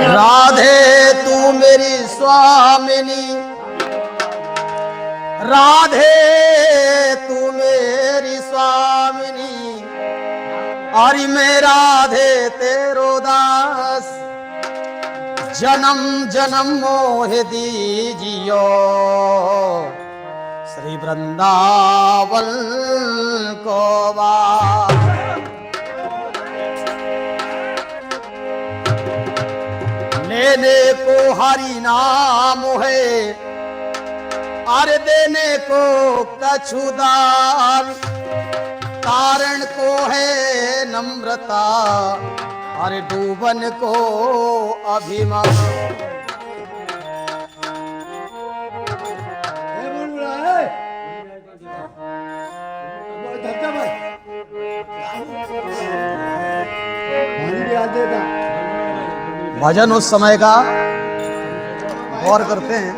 राधे तू मेरी स्वामिनी, राधे तू मेरी स्वामिनी, और मैं राधे तेरो दास, जन्म जन्म मोह दीजियो श्री वृंदावन को वास। लेने को हरि नाम है, अरे देने को कछुदान, तारण को है नम्रता, अरे डूबन को अभिमान। भजन उस समय का गौर करते हैं।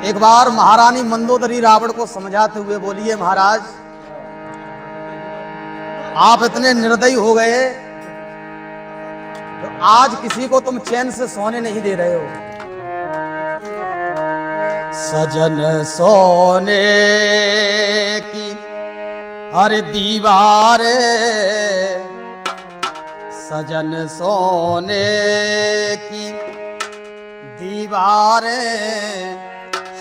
एक बार महारानी मंदोदरी रावण को समझाते हुए बोलिए, महाराज आप इतने निर्दयी हो गए तो आज किसी को तुम चैन से सोने नहीं दे रहे हो। सजन सोने की हर दीवारे, सजन सोने की दीवारें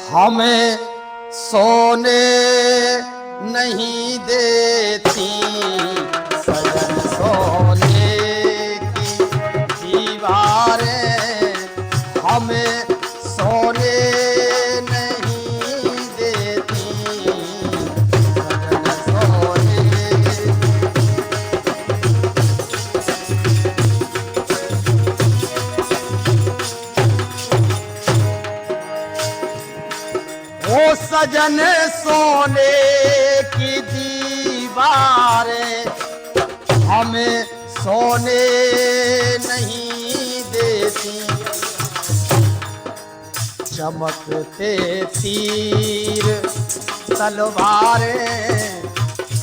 हमें सोने नहीं देती, सजन सोने की दीवारें हमें सोने नहीं देती, सजन सोने। ओ सजन सोने की दीवारें हमें सोने नहीं देती, चमकते तीर तलवारें,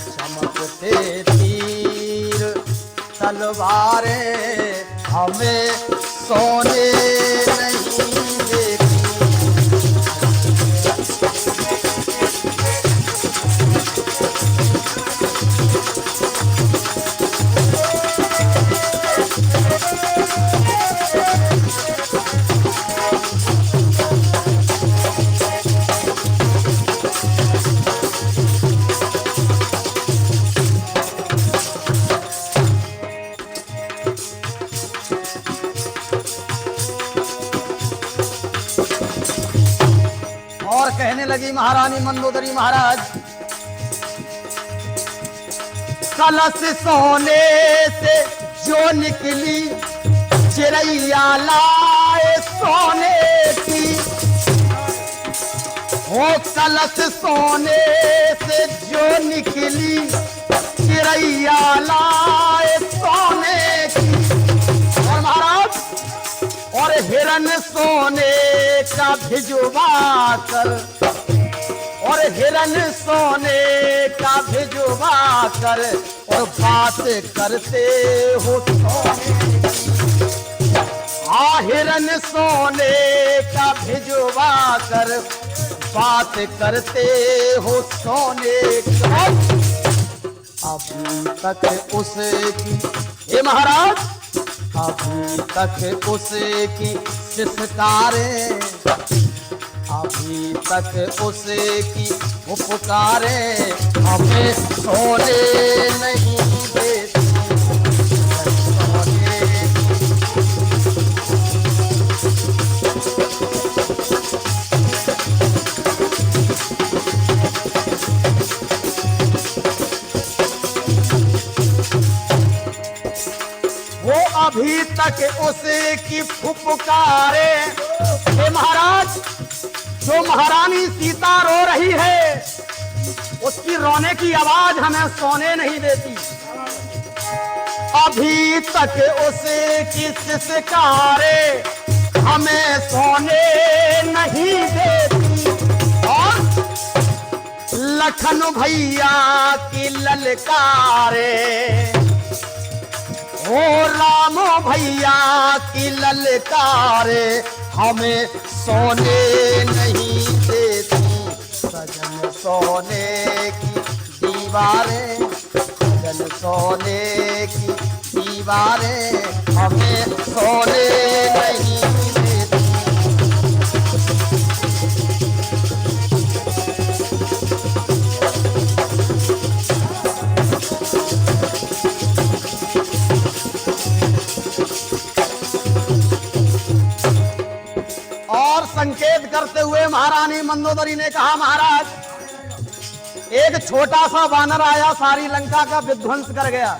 चमकते तीर तलवारें हमें सोने नहीं देती। और कहने लगी महारानी मंदोदरी, महाराज कलश सोने से जो निकली, चिड़ैया लाए सोने की, वो कलश सोने से जो निकली, चिड़ैया लाए सोने की। और महाराज और हिरन सोने का भिजवा कर, और हिरन सोने का भिजवा कर, और बात करते हो सोने। हाँ हिरन सोने का भिजवा कर, बात करते हो सोने का। अभी तक उसकी, हे महाराज अभी तक उसकी सिसकारें, अभी तक उसकी उपकारें हमें सोने नहीं देती, सोने। वो अभी तक उसकी फुफकारे, हे महाराज जो महारानी सीता रो रही है, उसकी रोने की आवाज हमें सोने नहीं देती। अभी तक उसकी सिसकारे हमें सोने नहीं देती, और लखन भैया की ललकारे हो राम भैया की ललकारे हमें सोने नहीं देती, सजन सोने की दीवारें, सजन सोने की दीवारें हमें सोने नहीं देती। और संकेत करते हुए महारानी मंदोदरी ने कहा, महाराज एक छोटा सा वानर आया, सारी लंका का विध्वंस कर गया।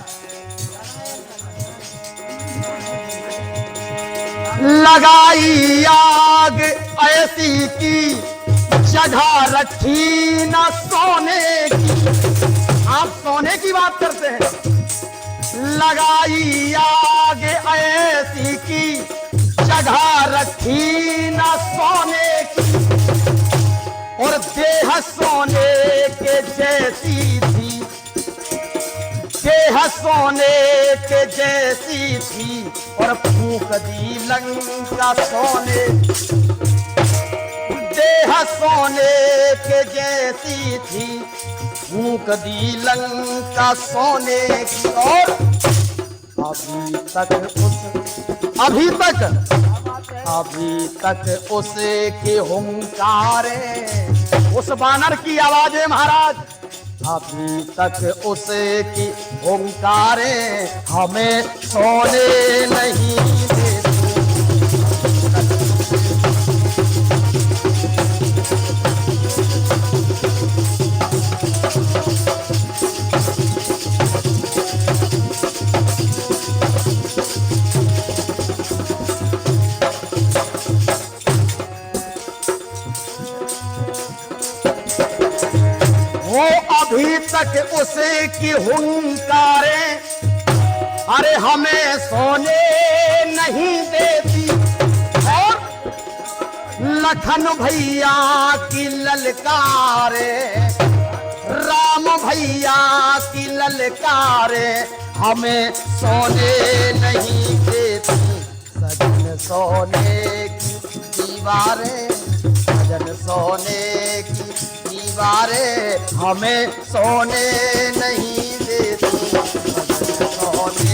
लगाई आग ऐसी की जगह रखी न सोने की। आप सोने की बात करते हैं। लगाई आग ऐसी की जगह रखी न सोने की, और देह सोने के जैसी थी, देह सोने के जैसी थी, और फूंक दी लंका सोने, देह सोने के जैसी थी, फूंक दी लंका सोने की। और अभी तक उसके हुंकारे, उस बानर की आवाजें महाराज, अभी तक उसकी हुंकारे हमें सोने नहीं देती। अभी तक उसकी हुंकारे अरे हमें सोने नहीं देती, और लखन भैया की ललकारे, राम भैया की ललकारे हमें सोने नहीं देती, सजन सोने की दीवारें, सजन सोने की दीवारें हमें सोने नहीं देती, सजन सोने